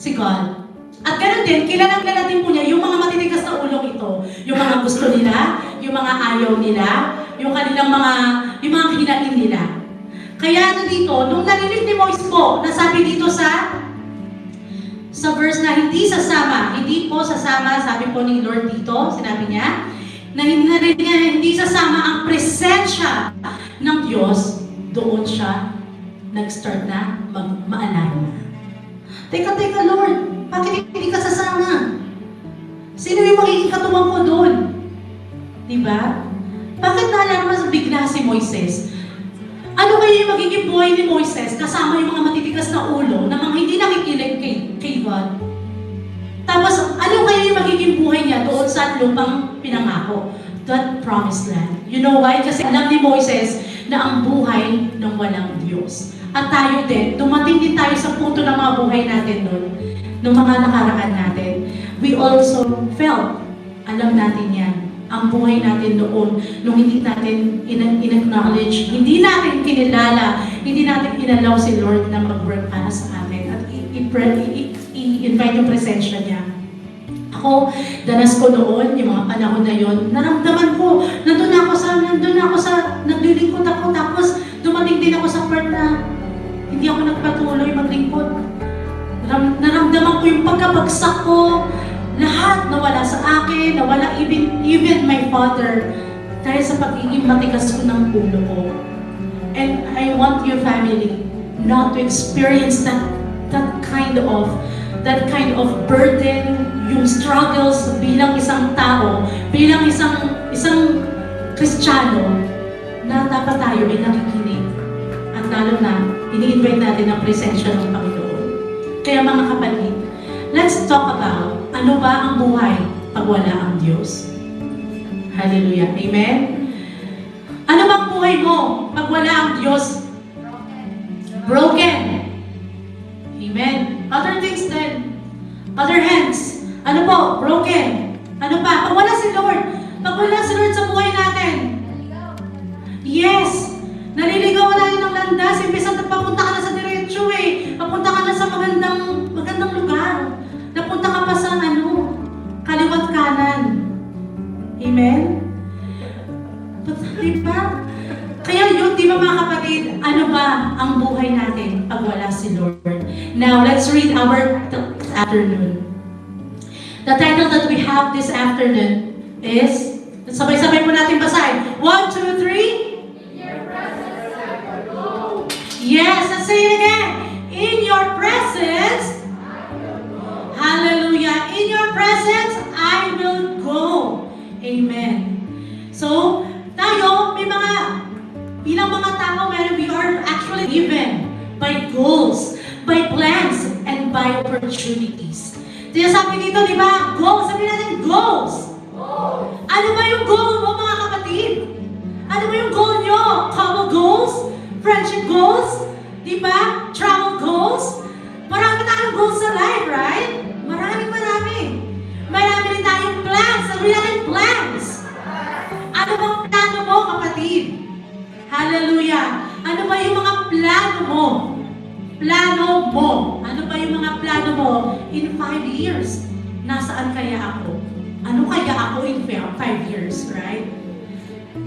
Si God. At ganoon din, kilalang din po niya yung mga matitigas na ulong ito. Yung mga gusto nila, yung mga ayaw nila, yung kanilang yung mga hinain nila. Kaya nandito, nung narinig ni Moises po, nasabi dito sa verse na hindi po sasama, sabi po ni Lord dito, sinabi niya, na hindi sasama ang presensya ng Diyos, doon siya nag-start na maalala. Teka Lord, bakit hindi ka sasama? Sino yung magiging katuwang ko doon? Diba? Bakit naalala bigla si Moises? Ano kaya yung magiging buhay ni Moises kasama yung mga matitigas na ulo na mga hindi nakikinig kay God? Tapos, ano kaya yung magiging buhay niya doon sa lupang pinangako? That promised land. You know why? Kasi alam ni Moises na ang buhay ng walang Diyos. At tayo din, dumating din tayo sa punto ng mga buhay natin doon, ng mga nakaraan natin. We also felt, alam natin yan, ang buhay natin noon, nung hindi natin in-acknowledge, hindi natin kinilala, hindi natin inalaw si Lord na mag-work para sa atin at i-invite yung presensya niya. Ako, danas ko noon, yung mga panahon na yon, naramdaman ko, nandun ako sa, naglilingkod ako, tapos dumating din ako sa part na hindi ako nagpatuloy maglingkod. Naramdaman ko yung pagkabagsak ko, lahat nawala sa akin, nawala even my father, dahil sa pagiging matigas ko ng ulo ko. And I want your family not to experience that kind of burden, yung struggles bilang isang tao, bilang isang Kristiyano, na dapat tayo ay nakikinig. At lalo na, ini-invite natin ang presensya ng Panginoon. Kaya mga kapatid, let's talk about ano ba ang buhay pag wala ang Diyos. Hallelujah. Amen? Ano bang buhay mo pag wala ang Diyos? Broken. Amen. Other things then. Other hands. Ano po? Broken. Ano pa? Pag wala si Lord. Pag wala si Lord sa buhay natin. Yes. Naliligaw na yun ng landas. Imbes na papunta ka na sa diretso eh. Papunta ka na sa magandang lugar. Napunta ka pa sa kaliwat kanan. Amen? Diba? Kaya yun, di ba mga kapatid, ano ba ang buhay natin pag wala si Lord? Now, let's read our afternoon. The title that we have this afternoon is, sabay-sabay po natin basahin. 1, 2, 3. Yes, let's say it again. In your presence, hallelujah, in your presence, I will go. Amen. So, tayo, bilang mga tao, we are actually given by goals, by plans, and by opportunities. Sabi dito, di ba? Goals. Sabi natin, goals. Ano ba yung goal mo, mga kapatid? Ano ba yung goal nyo? Couple goals? Friendship goals? Di ba? Travel goals? Marami tayong goals sa life, right? Marami rin tayong plans. Sabi natin, plans. Ano bang plano mo, kapatid? Hallelujah. Ano ba yung mga plano mo? Ano ba yung mga plano mo in 5 years? Nasaan kaya ako? Ano kaya ako in 5 years, right?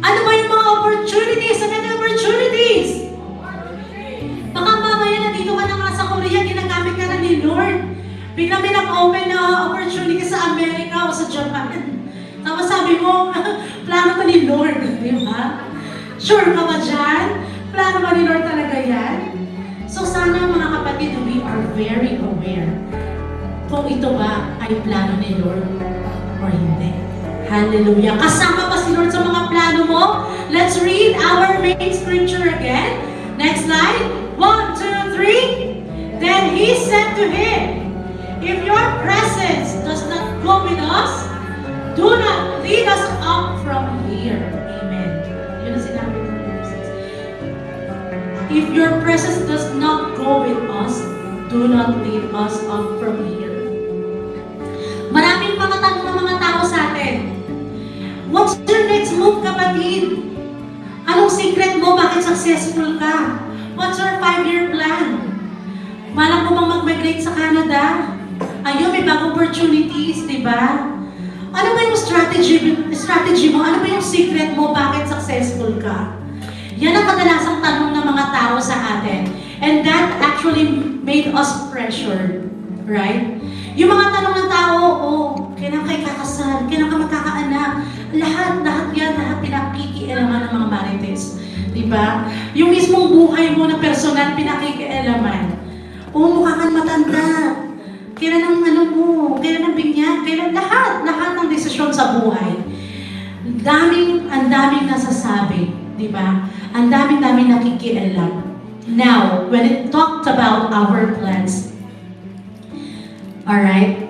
Ano ba yung mga opportunities? Ano yung opportunities? Baka mamaya nandito ka na nga sa Korea, ginagamit ka na ni Lord. Bigla may nag-open na opportunity sa Amerika o sa Japan. Tapos sabi mo, plano ka ni Lord, di ba? Sure ka ba dyan? Plano ba ni Lord talaga yan? So sana mga kapatid, we are very aware kung ito ba ay plano ni Lord or hindi. Hallelujah. Kasama ba si Lord sa mga plano mo? Let's read our main scripture again. Next slide. 1, 2, 3. Then he said to him, if your presence does not go with us, do not lead us up from here. Amen. Yun ang sinabi ng Moses. If your presence does not go with us, do not lead us up from here. Maraming mga tanong ng mga tao sa atin. What's your next move, kapatid? Anong secret mo? Bakit successful ka? What's your 5-year plan? Malak mo bang mag-migrate sa Canada? bagong opportunities, di ba? Ano ba yung strategy mo? Ano ba yung secret mo? Bakit successful ka? Yan ang kadalasang tanong ng mga tao sa atin. And that actually made us pressured. Right? Yung mga tanong ng tao, kailan kayo kakasal? Kailan ka magkakaanak? Lahat pinakikialaman ng mga marites. Diba? Yung mismong buhay mo na personal, pinakikialaman. Mukha kang matanda. Kailan ang kailan ang binyag, kailan lahat ng desisyon sa buhay. Ang daming nasasabi. Diba? Ang daming nakikialam. Now, when it talked about our plans, alright?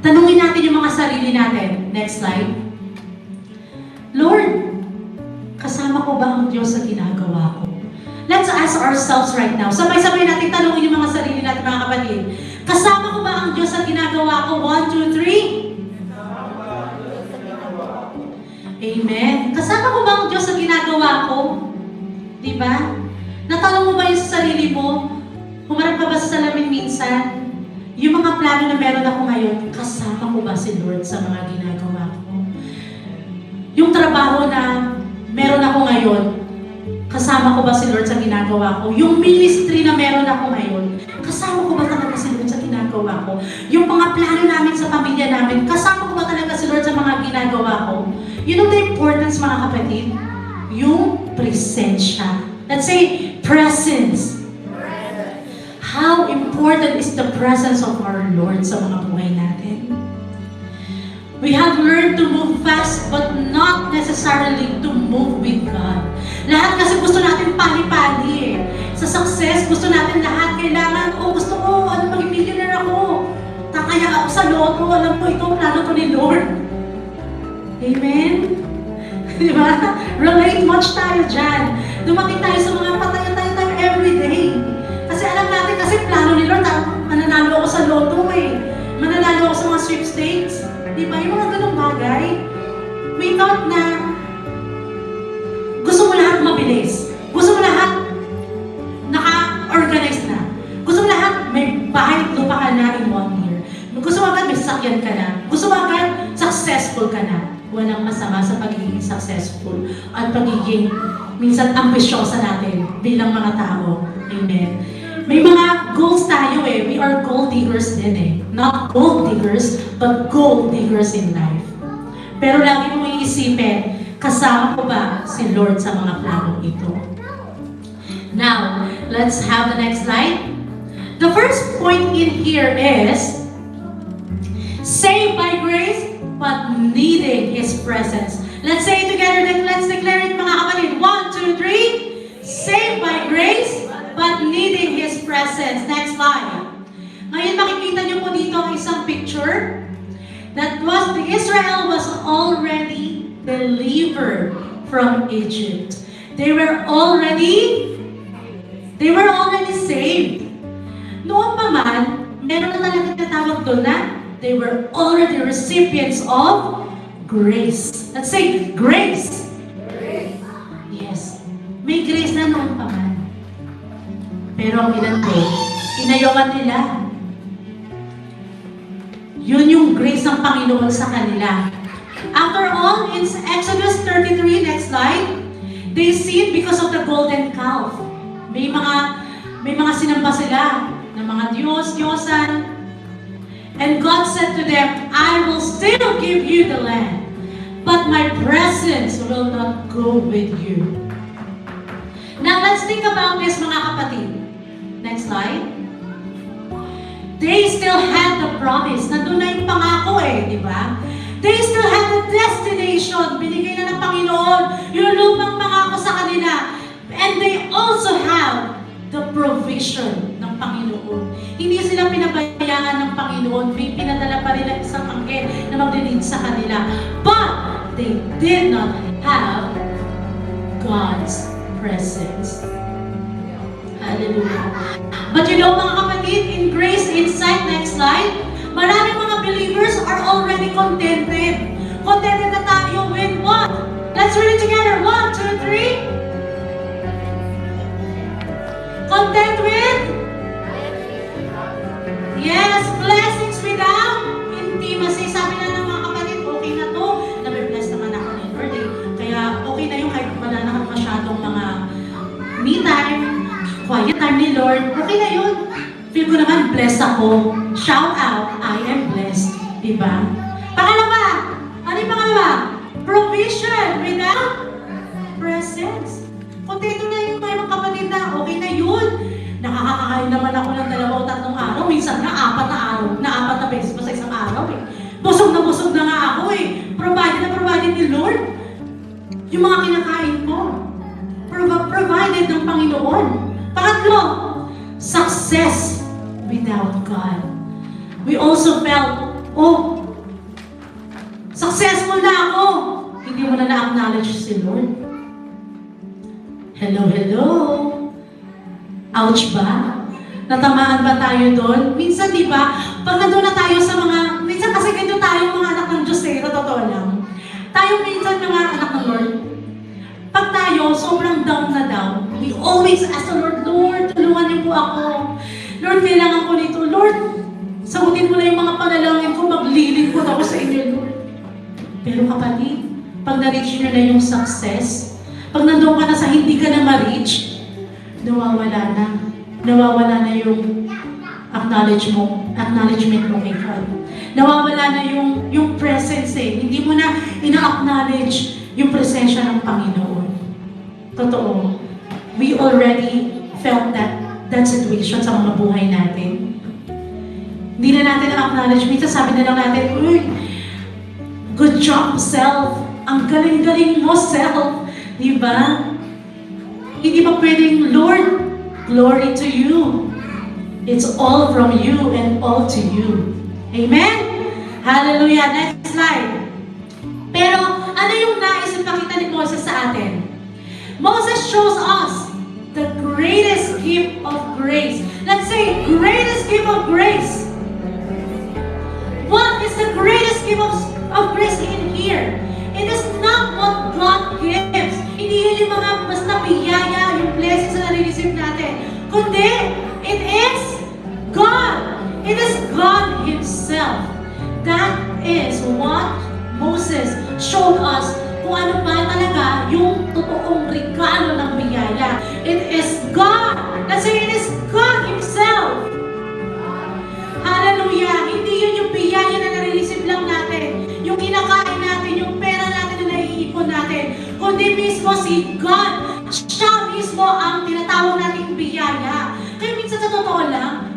Tanungin natin yung mga sarili natin. Next slide. Lord, kasama ko ba ang Diyos sa ginagawa ko? Let's ask ourselves right now. Sabay-sabay natin tanungin yung mga sarili natin, mga kapatid. Kasama ko ba ang Diyos sa ginagawa ko? 1, 2, 3. Amen. Kasama ko ba ang Diyos sa ginagawa ko? Diba? Natanong mo ba yung sa sarili mo? Humarap ka ba sa salamin minsan? Yung mga plano na meron ako ngayon, kasama ko ba si Lord sa mga ginagawa ko? Yung trabaho na meron ako ngayon, kasama ko ba si Lord sa ginagawa ko? Yung ministry na meron ako ngayon, kasama ko ba talaga si Lord sa ginagawa ko? Yung mga plano namin sa pamilya namin, kasama ko ba talaga si Lord sa mga ginagawa ko? You know the importance, mga kapatid? Yung presensya. Let's say, presence. How important is the presence of our Lord sa mga buhay natin? We have learned to move fast, but not necessarily to move with God. Lahat kasi gusto natin pali-pali eh. Sa success, gusto natin lahat. Kailangan, gusto ko, maging millionaire ako. Takaya ako sa loto, alam ko ito, plano to ni Lord. Amen? Diba? Relate much tayo dyan. Dumating tayo sa mga patayo-tayo tayo everyday. Kasi alam natin, kasi plano ni Lord, mananalo ako sa loto eh. Mananalo ako sa mga sweepstakes. Diba? Yung mga ganong bagay. We thought na gusto mo lahat mabilis. Gusto mo lahat naka-organize na. Gusto mo lahat may bahay at lupa ka na in 1 year. Gusto mo agad may sasakyan ka na. Gusto mo agad successful ka na. Walang masama sa pagiging successful at pagiging minsan ambisyosa natin bilang mga tao. Amen. May mga goals tayo eh. We are gold diggers din eh. Not gold diggers, but gold diggers in life. Pero lagi mo iisipin, kasama ko ba si Lord sa mga planong ito? Now, let's have the next slide. The first point in here is, saved by grace, but needing His presence. Let's say it together, let's declare it, mga kapatid. 1, 2, 3. Saved by grace, but needing His presence. Next slide. Ngayon makikita niyo po dito ang isang picture. Israel was already delivered from Egypt. They were already saved. Noon pa man, meron na talagang tatawag doon na they were already recipients of grace. Let's say grace. Grace. Yes. May grace na noon pa man. Pero ang ilan ko, inayawan nila. Yun yung grace ng Panginoon sa kanila. After all, in Exodus 33, next slide, they sinned because of the golden calf. May mga sinamba sila ng mga Diyos-Diyosan. And God said to them, I will still give you the land, but my presence will not go with you. Now, let's think about this, mga kapatid. Next slide. They still had the promise. Nandun na yung pangako eh, di ba? They still had the destination. Binigay na ng Panginoon yung lumang pangako sa kanila. And they also have the provision ng Panginoon. Hindi sila pinabayaan ng Panginoon. May pinadala pa rin ang isang anghel na maglilid sa kanila. But they did not have God's presence. Hallelujah. But you know, mga kapatid, in Grace Insight, next slide, maraming mga believers are already contented. Contented na tayo with what? Let's read it together. 1, 2, 3. Content with? Yes, blessings without kasi sabi na ng mga kapatid, okay na to, na-bless naman ako ni Lord eh. Kaya okay na yung kahit wala na masyadong mga me time, quiet time ni Lord, okay na yun. Feel ko naman, blessed ako. Shout out, I am blessed. Diba? Pangalawa, ano yung pangalawa? Provision without presence. Kontento na yung mga kapatid na, okay na yun. Nakakakain naman ako ng 2 o 3 araw. Minsan na 4 na araw, na 4 na beses pa sa isang araw eh. Busog na nga ako eh. Provided ni Lord. Yung mga kinakain ko. Provided ng Panginoon. Pangatlo, success without God. We also felt, oh, successful na ako. Hindi mo na na-acknowledge si Lord. Hello. Ouch ba? Natamaan ba tayo doon? Minsan, di ba, pag nandun na tayo sa mga, minsan kasi ganito tayo mga anak ng Diyos eh, totoo lang. Tayo minsan mga anak ng Lord, pag tayo sobrang down na down, we always ask the Lord, Lord, tulungan niyo po ako. Lord, kailangan ko nito. Lord, sagutin mo na yung mga panalangin ko, maglilingkod ako sa inyo, Lord. Pero kapatid, pag na-reach nyo na yung success, pag nandun ka na sa hindi ka na ma-reach, nawawala na yung acknowledgement mo kay God. Nawawala na yung presence eh. Hindi mo na ina-acknowledge yung presensya ng Panginoon. Totoo. We already felt that situation sa mga buhay natin. Hindi na natin na-acknowledge. Minsan sabi na lang natin, uy, good job, self. Ang galing-galing mo, self. Diba? Hindi ba pwedeng, Lord, glory to you. It's all from you and all to you. Amen? Hallelujah. Next slide. Pero, ano yung nais ipakita ni Moses sa atin? Moses shows us the greatest gift of grace. Let's say, greatest gift of grace. What is the greatest gift of grace in here? It is not what God gives. Hindi yun yung mga basta biyaya, yung blessings na nare-receive natin. Kundi, it is God. It is God Himself. That is what Moses showed us kung ano ba talaga yung totoong regalo ng biyaya. It is God. Let's say it is God Himself. Hallelujah. Hindi yun yung biyaya na nare-receive lang natin. Yung kinakain natin, yung pera natin na naiipon natin. Kundi mismo si God. Siya mismo ang tinatawag nating biyaya. Kaya minsan sa totoo lang,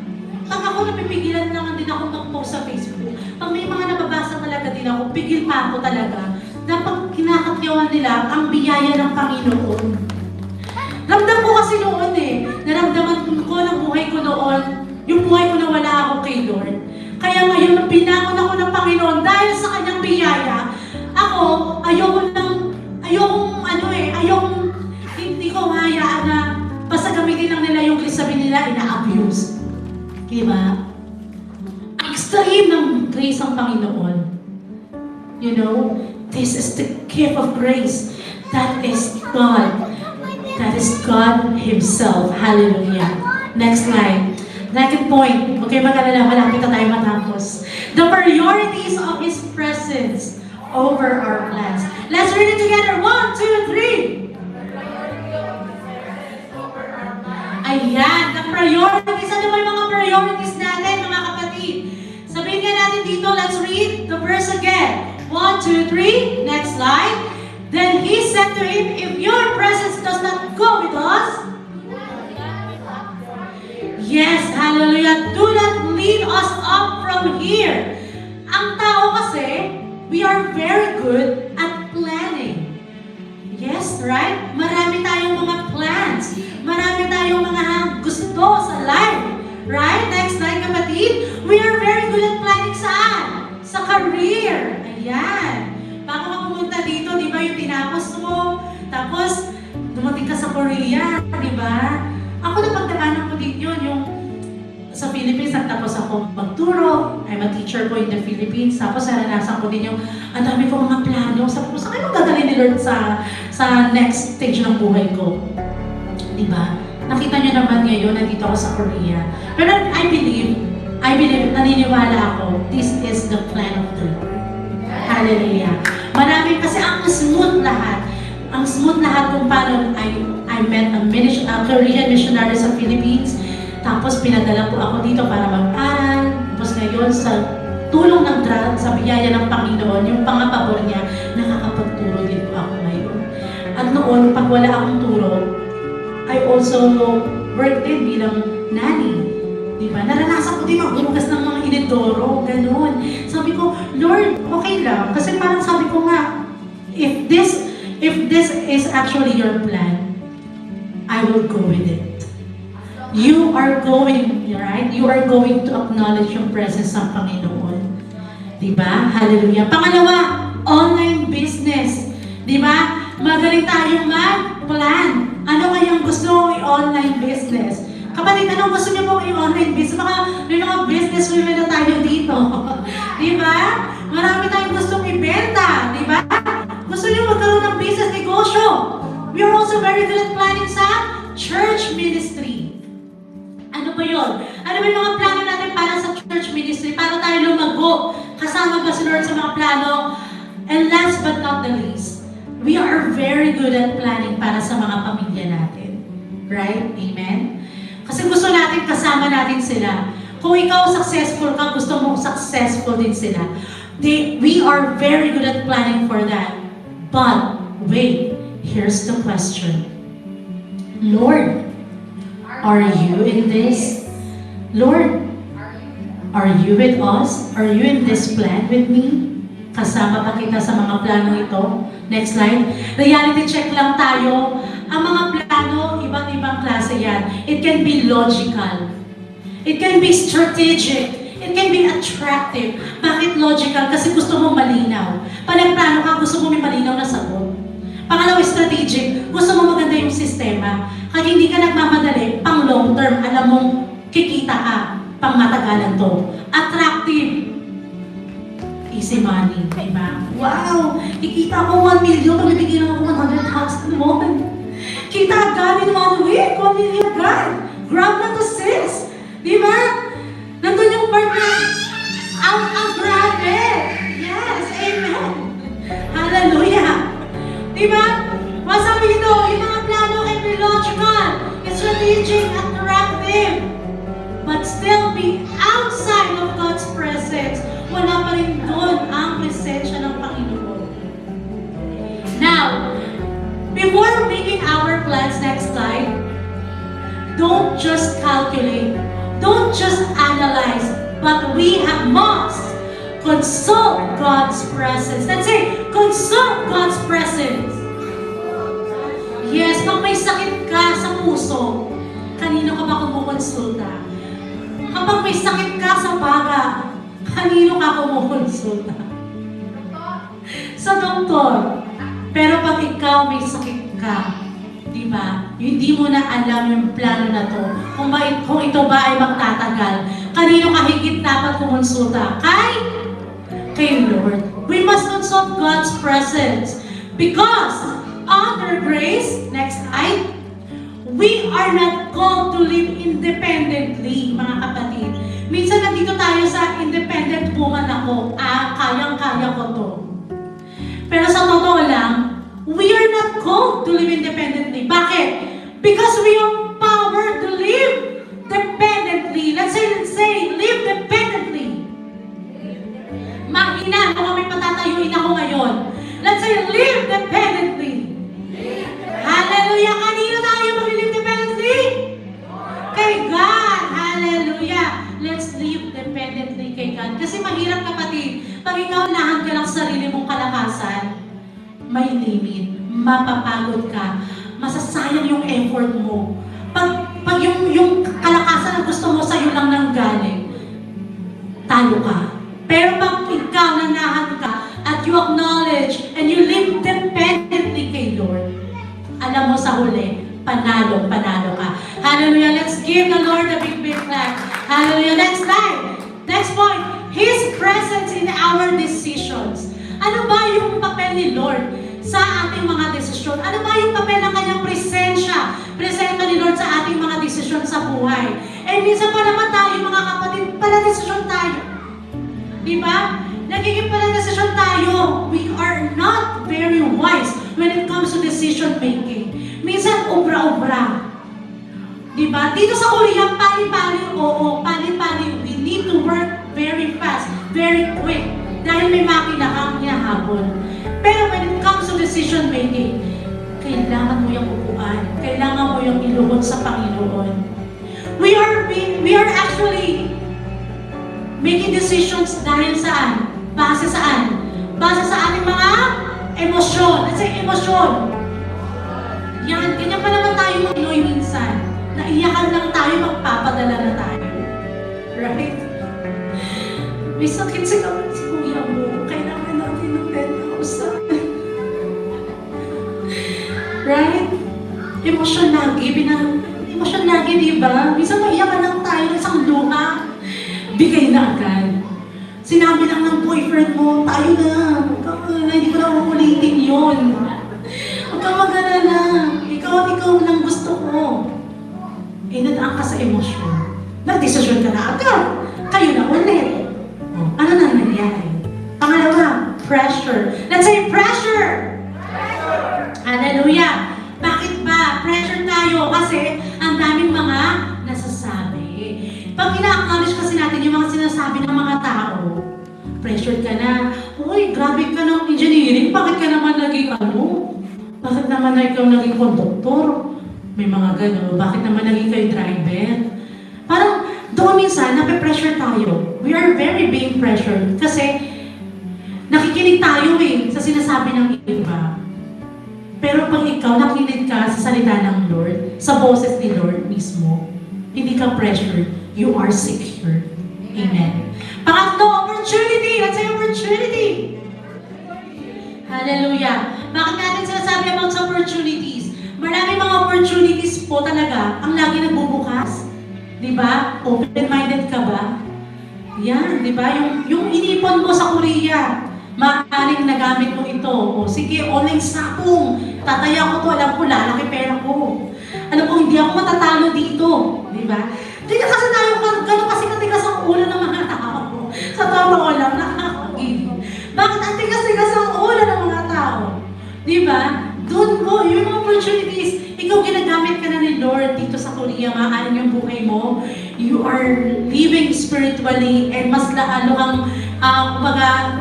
pag ako napipigilan naman din ako mag-post sa Facebook, pag may mga nababasa talaga din ako, pigil pa ako talaga, na pag kinakatyawan nila ang biyaya ng Panginoon. Ramdam ko kasi noon eh, naramdaman ko ng buhay ko noon, yung buhay ko na wala ako kay Lord. Kaya ngayon, nung pinangon ako ng Panginoon dahil sa kanyang biyaya, ako, hindi ko hayaan na basta gamitin lang nila yung sabi nila, ina-abuse. Diba? Extreme ng grace ang Panginoon. You know, this is the gift of grace. That is God. That is God Himself. Hallelujah. Next slide. Second point. Okay, mag-alala, malapit na tayo matapos. The priorities of His presence over our plans. Let's read it together. 1, 2, 3. Ayan, the priorities. Ano ba yung mga priorities natin, mga kapatid? Sabihin nga natin dito, let's read the verse again. 1, 2, 3. Next slide. Then He said to him, if your presence does not go with us, yes, hallelujah, do not lead us up from here. Ang tao kasi, we are very good at planning. Yes, right? Marami tayong mga plans. Marami tayong mga gusto sa life. Right? Next slide, kapatid. We are very good at planning saan? Sa career. Ayan. Bago ka pumunta dito, di ba yung tinapos mo? Tapos, dumating ka sa Korea, di ba? Ako napagdaanan ko din yun, yung sa Philippines, nagtapos ako magturo. I'm a teacher po in the Philippines. Tapos naranasan ko din yung, ang dami ko mga plano. Sabi ko, saan kayo dadalhin ni Lord sa next stage ng buhay ko? Diba? Nakita nyo naman ngayon, nandito ako sa Korea. Pero I I believe, naniniwala ako, this is the plan of the Lord. Hallelujah. Marami kasi ang smooth lahat. Ang smooth lahat kung paano I met a Korean missionary sa Philippines. Tapos pinadala po ako dito para mag-aral. Tapos ngayon sa tulong ng sa biyaya ng Panginoon, yung pangapabor niya, nakakapagturo din po ako ngayon. At noon, pag wala akong turo, I also worked din bilang nanny. Diba? Naranasan ko din maghugas ng mga inidoro, ganun. Sabi ko, Lord, okay lang. Kasi parang sabi ko nga, if this is actually your plan, I will go with it. You are going, right? You are going to acknowledge yung presence ng Panginoon. Diba? Hallelujah. Pangalawa, online business. Diba? Magaling tayong mag-plan. Ano kayang gusto mong i-online business? Kapatid, anong gusto niyo pong i-online business? Baka may mga business women na tayo dito. Diba? Marami tayong gustong ibenta. Diba? Gusto niyo magkaroon ng business negosyo. We are also very good at planning sa church ministry. Ano ba yun? Ano ba yung mga plano natin para sa church ministry? Para tayo lumago? Kasama ba si Lord sa mga plano? And last but not the least, we are very good at planning para sa mga pamilya natin. Right? Amen? Kasi gusto natin kasama natin sila. Kung ikaw successful ka, gusto mo successful din sila. We are very good at planning for that. But, wait, here's the question. Lord, are you in this? Lord, are you with us? Are you in this plan with me? Kasama ba kita sa mga plano ito? Next slide. Reality check lang tayo. Ang mga plano, iba't ibang klase yan. It can be logical. It can be strategic. It can be attractive. Bakit logical? Kasi gusto mo malinaw. Pag nagplano ka, gusto mo may malinaw na sagot. Pangalawa, strategic. Gusto mo maganda yung sistema. Kaya hindi ka nagmamadali, pang long term, alam mong kikita ka, pang matagalan to. Attractive. Easy money, diba? Wow! Kikita ko 1 million, pag nabigyan ako 100,000 naman. Kita agad in 1 week, 1 million agad. Grab na to, sis. Diba? Nandun yung part na, ang grabe. Yes, amen. Hallelujah. Diba? Masabi ito, yung mga plano can be logical, strategic, attractive, but still be outside of God's presence. Wala pa rin doon ang presensya ng Panginoon. Now, before making our plans, next slide, don't just calculate, don't just analyze, but we must consult God's presence. Let's say, consult God's presence. Yes, pag may sakit ka sa puso, kanino ka ba kumukonsulta? Kapag may sakit ka sa baga, kanino ka kumukonsulta? Sa doktor. Pero pag ikaw may sakit ka, di ba? Hindi mo na alam yung plano na to. Kung ito ba ay magtatagal, kanino ka higit dapat kumonsulta? Kay Lord. We must consult God's presence. Because under grace, next slide, we are not called to live independently, mga kapatid. Minsan nandito tayo sa independent woman ako. Kayang-kaya ko to. Pero sa totoo lang, we are not called to live independently. Bakit? Because we have power to live dependently. Let's say, live dependently. Mag-ina, kung may patatayuin ako ngayon. Let's say, live dependently. Hallelujah! Kanino tayo mag-live dependently? Kay God! Hallelujah! Let's live dependently kay God. Kasi mahirap, kapatid. Pag ikaw nahan ka lang sa sarili mong kalakasan, may limit. Mapapagod ka. Masasayang yung effort mo. Pag yung kalakasan na gusto mo sa'yo lang nang galing, talo ka. Pero pag ikaw nanahan ka at you acknowledge and you live dependently kay Lord, alam mo sa huli, panalo ka. Hallelujah. Let's give the Lord a big clap. Hallelujah. Next slide. Next point. His presence in our decisions. Ano ba yung papel ni Lord sa ating mga desisyon. Ano ba yung papel ng kanyang presensya? Presensya ni Lord sa ating mga desisyon sa buhay. Eh minsan pa naman tayo mga kapatid, pala desisyon tayo. Di ba? Nagiging pala desisyon tayo. We are not very wise when it comes to decision making. Minsan obra-obra. Di ba? Dito sa Korea, pali-pali, oo, pali-pali. We need to work very fast, very quick. Dahil may makina kang hinahabol. Pero when it comes to decision making, kailangan mo yung upuan. Kailangan mo yung iluhod sa Panginoon. We are actually making decisions dahil saan? Base saan? Base sa ating mga emosyon. Let's say emosyon. Yan, ganyan pa naman tayo Pinoy minsan. Naiyakan lang tayo, magpapadala na tayo. Right? May sakit si kuya mo. Kailangan natin ng 10,000. Right? Emosyon lagi. Emosyon lagi, di ba? Minsan maiyakan lang tayo ng isang luha. Bigay na agad. Sinabi lang ng boyfriend mo, tayo na. Hindi ko na uulitin yun. Huwag kang mag-alala. Ikaw lang gusto ko. Nadaan ka sa emosyon. Nagdesisyon ka na agad. Kayo na ulit. Ano na nangyayari? Pangalawa, pressure. Let's say pressure! Hallelujah! Bakit ba? Pressure tayo kasi ang daming mga nasasabi. Pag ina-acknowledge kasi natin yung mga sinasabi ng mga tao, pressured ka na, uy, grabe ka ng engineering, bakit ka naman naging ano? Bakit naman na ikaw naging konduktor? May mga gano'n, bakit naman naging kayo driver? Parang doon minsan, nape-pressure tayo. We are very being pressured kasi nakikinig tayo sa sinasabi ng iba. Pero pag ikaw nakinig ka sa salita ng Lord, sa boses ni Lord mismo, hindi ka pressured, you are secure. Amen. Pangatlo, opportunity. Let's say opportunity. Hallelujah. Bakit natin sinasabi about sa opportunities? Maraming mga opportunities po talaga ang lagi nagbubukas. Di ba? Open-minded ka ba? Yan, di ba? Yung inipon mo sa Korea, maaaring nagamit mo ito. O sige, online sapong. Tataya ko to, alam ko, lalaki pera ko. Alam ko, hindi ako matatalo dito. Di ba? Hindi na kasi tayo, gano'n kasi katigas ang ulo ng mga tao. Sa totoo lang, nakakagigil. Bakit ang tigas-tigas ang ulo ng mga tao? Di ba? Doon po, yung opportunities. Ikaw ginagamit ka na ni Lord dito sa Korea, maaaring yung buhay mo. You are living spiritually and mas lalo kang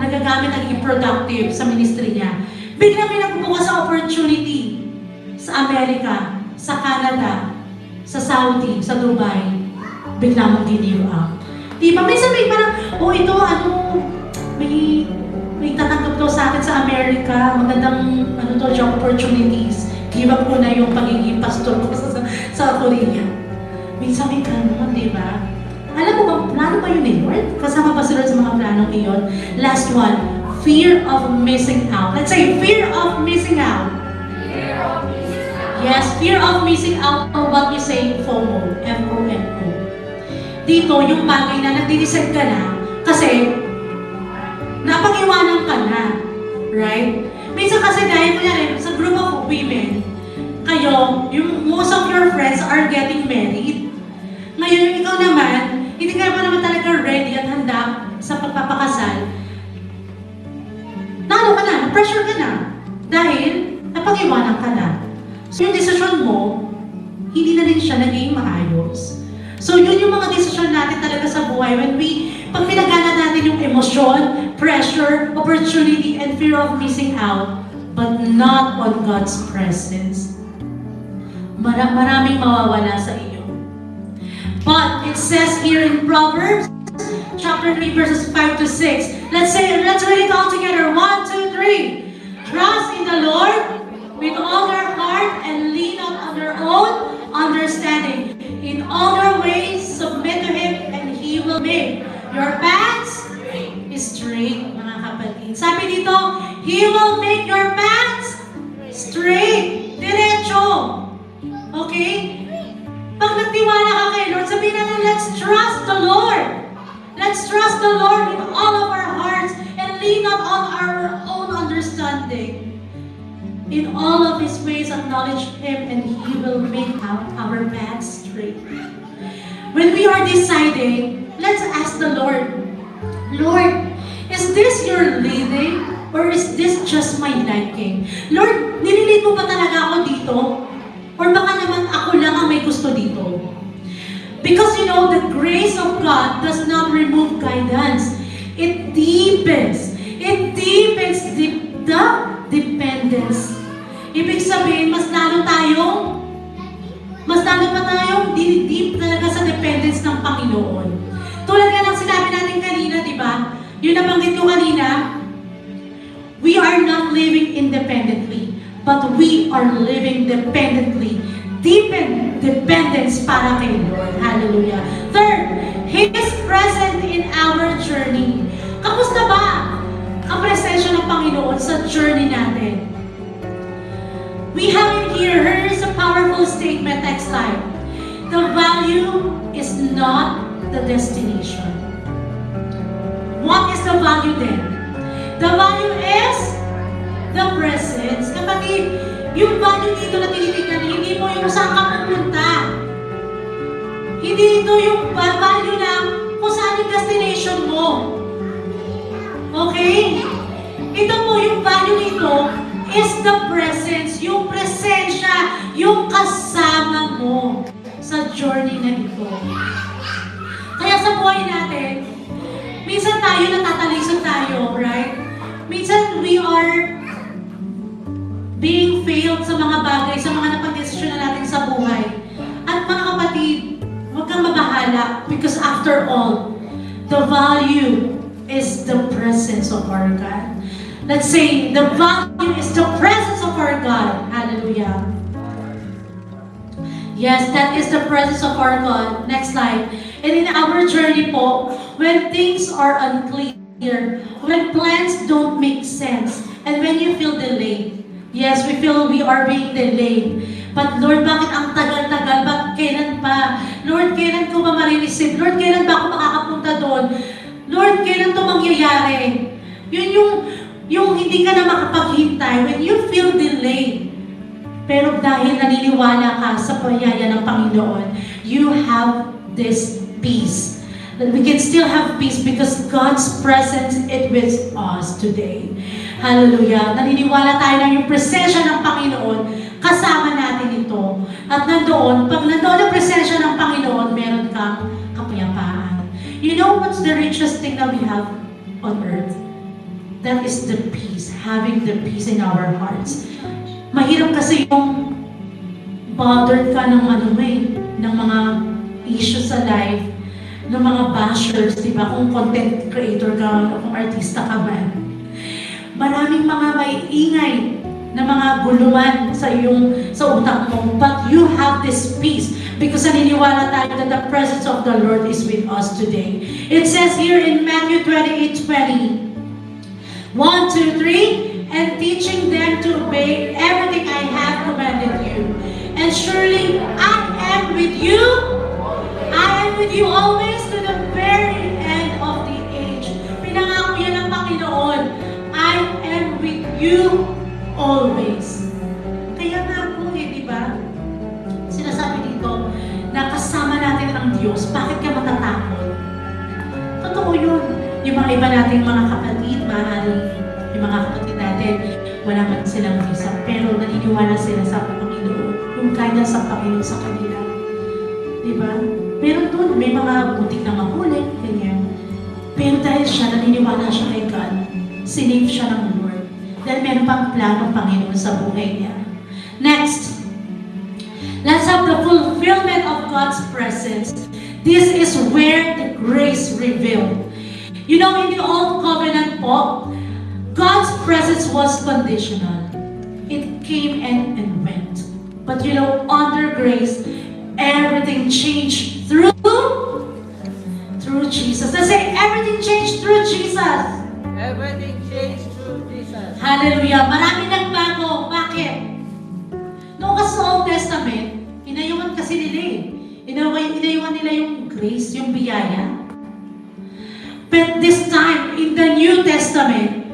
nagagamit naging productive sa ministry niya. Biglang may nagbubukas sa opportunity sa Amerika, sa Canada, sa Saudi, sa Dubai. Bigla mong give up. Diba? May sabi parang, ito, may tatanggap daw sa atin sa Amerika, magandang, job opportunities. Give up ko na yung pagiging pastor ko sa Korea. May sabi ka naman, diba? Alam mo ba, plano ba yun ni Lord? Kasama pa si Lord sa mga planong iyon. Last one, fear of missing out. Let's say, fear of missing out. Fear of missing out. Yes, fear of missing out or what we say, FOMO. F-O-M-O. Dito, yung bagay na nagdi-decide ka na kasi napag-iwanan ka na. Right? Minsan kasi dahil kunyari, sa group of women, kayo, most of your friends are getting married. Ngayon, yung ikaw naman, hindi ka naman talaga ready at handa sa pagpapakasal. Nalo ka na, pressure ka na. Dahil, napag-iwanan ka na. So, yung desisyon mo, hindi na rin siya naging maayos. So, yun yung mga desisyon natin talaga sa buhay. Pag pinagana natin yung emosyon, pressure, opportunity, and fear of missing out, but not on God's presence, maraming mawawala sa iyo. But it says here in Proverbs, chapter 3, verses 5 to 6. Let's read it all together. 1, 2, 3. Trust in the Lord with all your heart and lean not on your own understanding. In all your ways, submit to Him, and He will make your paths straight, mga kapatid. Sabi dito, He will make your paths straight, diretso. Okay? Pag nagtiwala ka kay Lord, sabihin natin, let's trust the Lord. Let's trust the Lord with all of our hearts and lean not on our own understanding. In all of His ways, acknowledge Him, and He will make out our paths straight. When we are deciding, let's ask the Lord, Lord, is this your leading? Or is this just my liking? Lord, nililid mo ba talaga ako dito? Or baka naman ako lang ang may gusto dito? Because you know, the grace of God does not remove guidance. It deepens. It deepens the dependence. Ibig sabihin, mas lalo pa tayong deep talaga sa dependence ng Panginoon. Tulad nga ng sinabi natin kanina, di ba? Yun nabanggit ko kanina, we are not living independently, but we are living dependently. Deepen dependence para kay Lord. Hallelujah. Third, He is present in our journey. Kamusta ba ang presensya ng Panginoon sa journey natin? We have it here. Here is a powerful statement. Next slide. The value is not the destination. What is the value then? The value is the presence. Kapatid, yung value dito na tinitignan, hindi mo yung saan ka pupunta. Hindi ito yung value na kung saan yung destination mo. Okay? Ito po, yung value nito is the presence. Yung presensya, yung kasama mo sa journey na ito. Kaya sa buhay natin, minsan tayo natatalisod tayo, right? Minsan we are being failed sa mga bagay, sa mga napag-desisyon na natin sa buhay. At mga kapatid, huwag kang mabahala because after all, the value is the presence of our God. Let's say, the value is the presence of our God. Hallelujah. Yes, that is the presence of our God. Next slide. And in our journey po, when things are unclear, when plans don't make sense, and when you feel delayed, yes, we feel we are being delayed. But Lord, bakit ang tagal-tagal? Bakit kailan pa? Lord, kailan ko ba marireceive? Lord, kailan ba ako makakapunta doon? Lord, kailan ito mangyayari? Yun yung hindi ka na makapaghintay, when you feel delayed. Pero dahil naniniwala ka sa payaya ng Panginoon, you have this peace. That we can still have peace because God's presence is with us today. Hallelujah. Naniniwala tayo na yung presensya ng Panginoon, kasama natin ito. At nandoon, pag nandoon ang presensya ng Panginoon, meron kang kapayapaan. You know what's the richest thing that we have on earth? That is the peace, having the peace in our hearts. Mahirap kasi yung bothered ka ng ng mga issues sa life, ng mga bashers, di ba? Kung content creator ka, kung artista ka man. Maraming mga may ingay na mga guluhan sa utak mo, but you have this peace because naniniwala tayo that the presence of the Lord is with us today. It says here in Matthew 28:20, 1, 2, 3, and teaching them to obey everything I have commanded you. And surely I am with you. I am with you always to the very end of the age. Pinangako yan ng Panginoon. I am with you always. Kaya nga po di ba? Sinasabi dito na kasama natin ang Diyos. Bakit ka matatakot? Totoo yun. Yung mga iba nating mga kapatid, yung mga kapatid natin, wala man silang visa, pero naniniwala sila sa Panginoon. Yung kanya sa Panginoon sa kanila. Diba? Pero doon, may mga butik na magulit, ganyan. Pero dahil siya, naniniwala siya kay God, sinave siya ng Lord. Dahil meron pang plano ng Panginoon sa buhay niya. Next, let's have the fulfillment of God's presence. This is where the grace revealed. You know, in the Old Covenant po, God's presence was conditional. It came and went. But you know, under grace, everything changed through Jesus. Let's say, everything changed through Jesus. Everything changed through Jesus. Hallelujah. Marami nagbago. Bakit? Noong kasi sa Old Testament, inayuhan kasi nila inayuhan nila yung grace, yung biyaya. But this time, in the New Testament,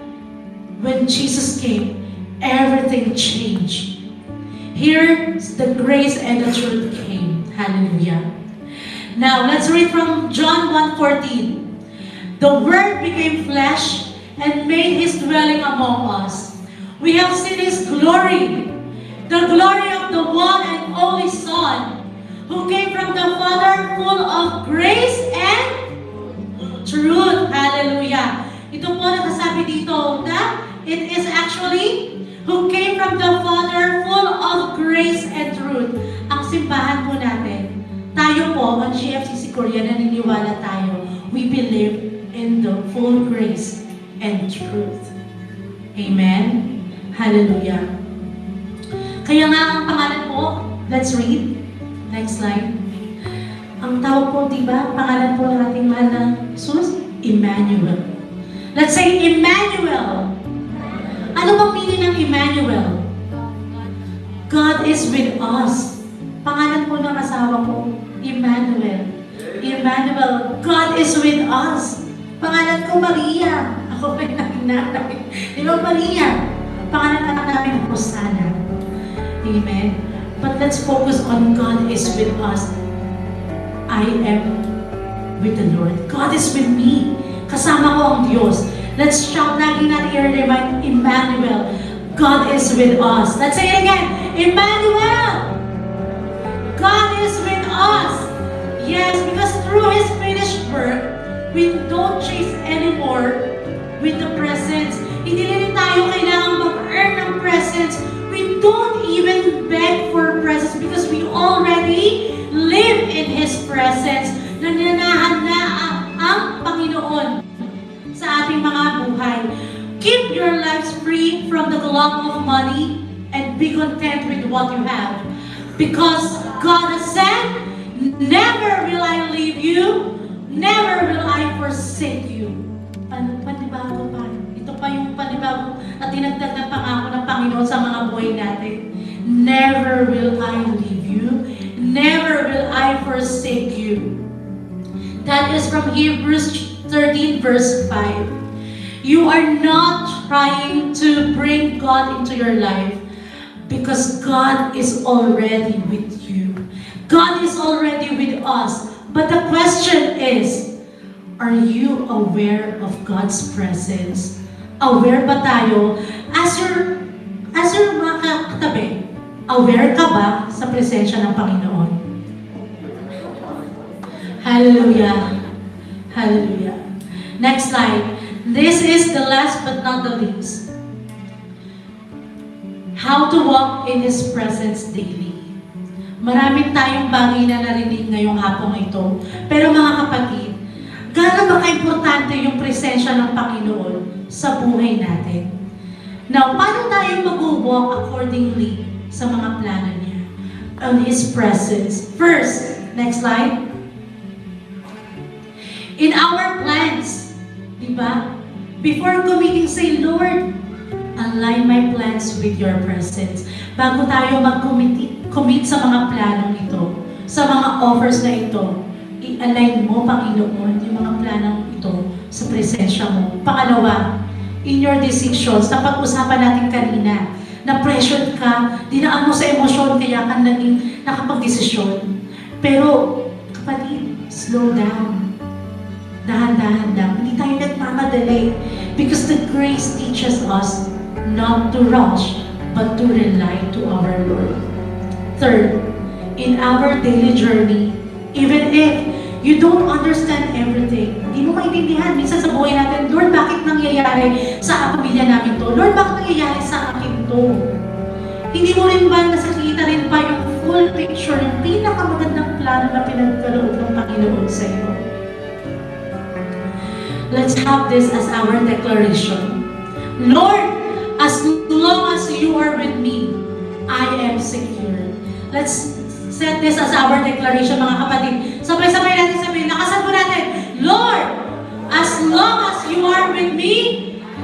when Jesus came, everything changed. Here, the grace and the truth came. Hallelujah. Now, let's read from John 1:14. The Word became flesh and made His dwelling among us. We have seen His glory, the glory of the one and only Son, who came from the Father, full of grace and truth. Hallelujah. Ito po nakasabi dito na it is actually who came from the Father, full of grace and truth. Ang simbahan po natin, tayo po, ang GFCC Korea, naniniwala tayo, we believe in the full grace and truth. Amen? Hallelujah. Kaya nga ang pangalan po, let's read. Next slide. Ang tawag po, di ba? Pangalan po ng ating mahal na Jesus? Emmanuel. Let's say Emmanuel. Ano bang meaning ng Emmanuel? God is with us. Pangalan po ng asawa ko, Emmanuel. Emmanuel, God is with us. Pangalan ko, Maria. Ako pa yung naging nanay. Di ba, Maria? Pangalan anak namin, Hosanna. Amen. But let's focus on God is with us. I am with the Lord. God is with me. Kasama ko ang Diyos. Let's shout lagi natin i-remind Emmanuel. God is with us. Let's say it again. Emmanuel! God is with us. Yes, because through His finished work, we don't chase anymore with the presence. Hindi rin tayo kailangan mag-earn ng presence. We don't even beg for presence because we already live in His presence. Nananahan na ang Panginoon sa ating mga buhay. Keep your lives free from the love of money and be content with what you have. Because God has said, never will I leave you, never will I forsake you. Panibago pa. Ito pa yung panibago at dinagdag na pangako ng Panginoon sa mga buhay natin. Never will I leave you, never will I forsake you. That is from Hebrews 13 verse 5. You are not trying to bring God into your life because God is already with you. God is already with us. But the question is, are you aware of God's presence? Aware ba tayo? As your mga katabi, aware ka ba sa presensya ng Panginoon? Hallelujah. Hallelujah. Next slide. This is the last but not the least. How to walk in His presence daily. Maraming tayong bagay na narinig ngayong hapong ito. Pero mga kapatid, gaano ba ka-importante yung presensya ng Panginoon sa buhay natin? Now, paano tayo mag-walk accordingly sa mga plano niya? On His presence. First, next slide. In our plans, di ba? Before committing, say, Lord, align my plans with your presence. Bago tayo mag-commit sa mga planong ito, sa mga offers na ito, i-align mo, Panginoon, yung mga planong ito sa presensya mo. Pangalawa, in your decisions, napag-usapan natin kanina, na pressured ka, dinaan mo sa emosyon, kaya ka naging nakapag-desisyon. Pero, kapatid, slow down. Dahan-dahan lang. Hindi tayo nagmamadali. Because the grace teaches us not to rush, but to rely to our Lord. Third, in our daily journey, even if you don't understand everything, hindi mo maintindihan. Minsan sa buhay natin, Lord, bakit nangyayari sa pamilya namin to? Lord, bakit nangyayari sa akin to? Hindi mo rin ba nasakita rin pa yung full picture, yung pinakamagandang plano na pinagkaloob ng Panginoon sa iyo? Let's have this as our declaration. Lord, as long as you are with me, I am secure. Let's set this as our declaration, mga kapatid. Sabay-sabay natin sabihin, lakasan mo natin, Lord, as long as you are with me,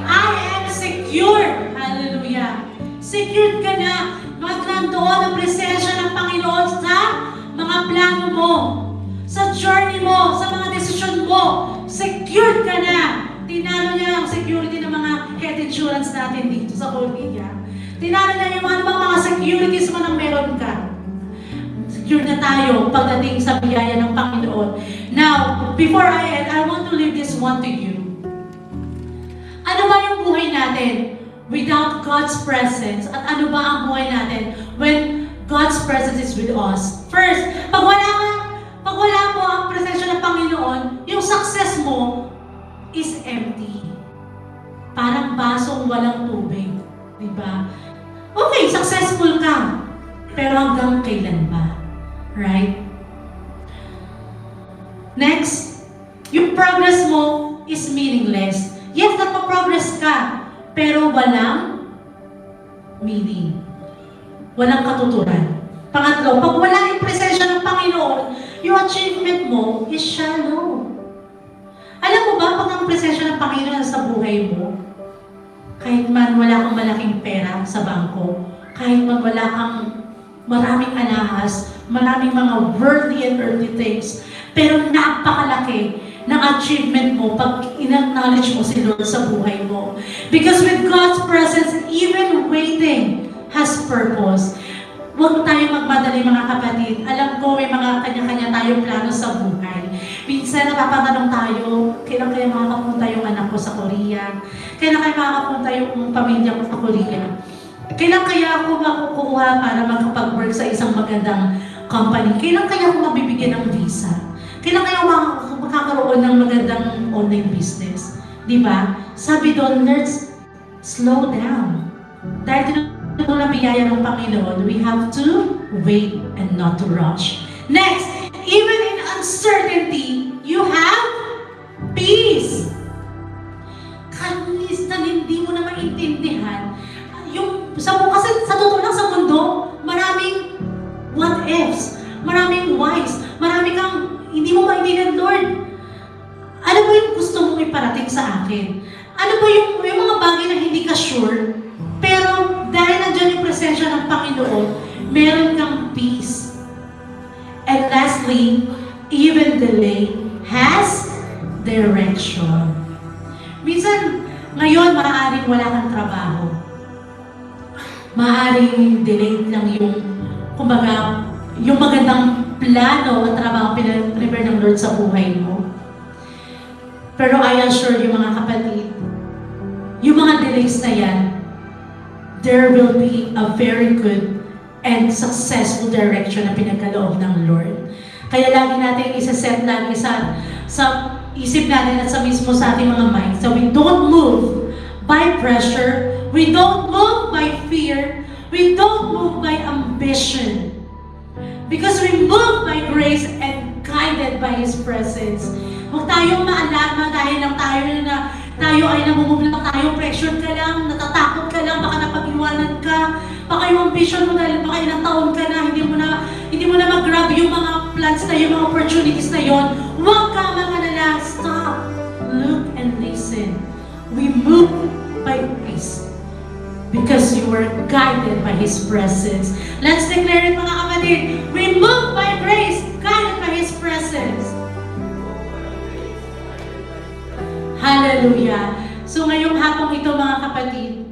I am secure. Hallelujah. Secured ka na. Nandoon ang presensya ng Panginoon sa mga plano mo, sa journey mo, sa mga desisyon mo. Secured ka na. Tinalo niya ang security ng mga health insurance natin dito sa Korea. Tinalo niya yung ano bang mga securities mo nang meron ka. Secure na tayo pagdating sa biyaya ng Panginoon. Now, before I end, I want to leave this one to you. Ano ba yung buhay natin without God's presence? At ano ba ang buhay natin when God's presence is with us? First, pag wala mo ang presensya ng Panginoon, yung success mo is empty. Parang basong walang tubig. Diba? Okay, successful ka. Pero hanggang kailan ba? Right? Next, yung progress mo is meaningless. Yes, nagpa-progress ka, pero walang meaning. Walang katuturan. Pangatlo, pag wala yung presensya ng Panginoon, yung achievement mo is shallow. Alam mo ba, pag ang presensya ng Panginoon sa buhay mo, kahit man wala kang malaking pera sa bangko, kahit man wala kang maraming alahas, maraming mga worldly and earthly things, pero napakalaki ng achievement mo pag in-acknowledge mo si Lord sa buhay mo. Because with God's presence, even waiting has purpose. Huwag tayong magmadali mga kapatid. Alam ko may mga kanya-kanya tayong plano sa buhay. Minsan napapatanong tayo, kailan kaya makakapunta yung anak ko sa Korea? Kailan kaya makakapunta yung pamilya ko sa Korea? Kailan kaya ako makukuha para makapag-work sa isang magandang company? Kailan kaya ako mabibigyan ng visa? Kailan kaya makakaroon ng magandang online business? Diba? Sabi doon, let's slow down. Dahil ito na biyaya ng Panginoon, we have to wait and not to rush. Next, even in uncertainty, you have peace. Kanista hindi mo na maintindihan. Kasi sa totoo lang sa mundo, maraming what ifs, maraming whys, maraming kang hindi mo maintindihan, Lord. Ano ba yung gusto mong iparating sa akin? Ano ba yung mga bagay na hindi ka sure? Pero dahil nandiyan yung presensya ng Panginoon, meron kang peace. And lastly, even delay has direction. Minsan, ngayon, maaaring wala kang trabaho. Maaaring delayed lang yung, kumbaga, yung magandang plano at trabaho pinag-prepare ng Lord sa buhay mo. Pero I assure you mga kapatid, yung mga delays na yan, there will be a very good and successful direction na pinagkaloob ng Lord. Kaya lagi natin isa-set lagi sa isip natin at sa mismo sa ating mga minds. So we don't move by pressure, we don't move by fear, we don't move by ambition. Because we move by grace and guided by His presence. Huwag tayong maalama dahil lang tayo ay namumove lang tayo, pressured ka lang, natatakot ka lang, baka napag-iwanan ka, baka yung ambition mo dahil baka ilang taon ka na, hindi mo na mag-grab yung mga plans na yung mga opportunities na yon. Huwag ka mag-alala, stop, look and listen. We move by grace because you were guided by His presence. Let's declare it mga kapatid. We move by grace, guided by His presence. Hallelujah. So ngayong hapong ito mga kapatid,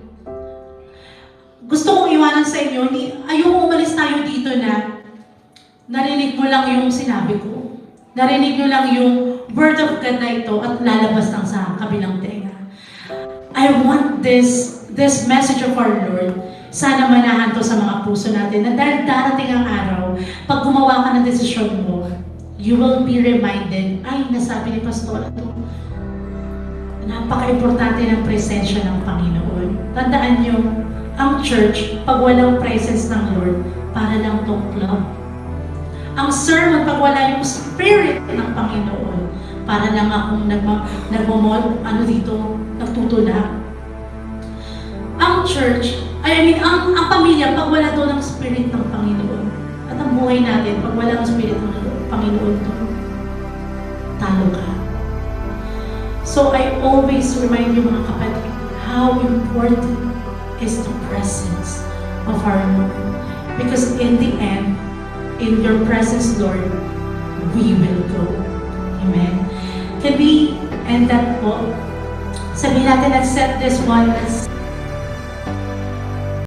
gusto kong iwanan sa inyo, ayoko umalis tayo dito na narinig mo lang yung sinabi ko. Narinig mo lang yung word of God na ito at lalabas lang sa kabilang tenga. I want this message of our Lord, sana manahan to sa mga puso natin na dahil darating ang araw, pag gumawa ka ng desisyon mo, you will be reminded, ay, nasabi ni Pastor ito, napaka-importante ng presensya ng Panginoon. Tandaan nyo, ang church, pag walang presence ng Lord, para lang tong club. Ang sermon, pag wala yung spirit ng Panginoon, para lang akong nagtutulak. Ang church, ang pamilya, pag wala doon ang spirit ng Panginoon, at ang buhay natin, pag wala ang spirit ng Panginoon doon, talo ka. So I always remind you mga kapatid, how important is the presence of our Lord. Because in the end, in your presence, Lord, we will go. Amen. Can we end that po? Sabihin natin, let's set this one, let's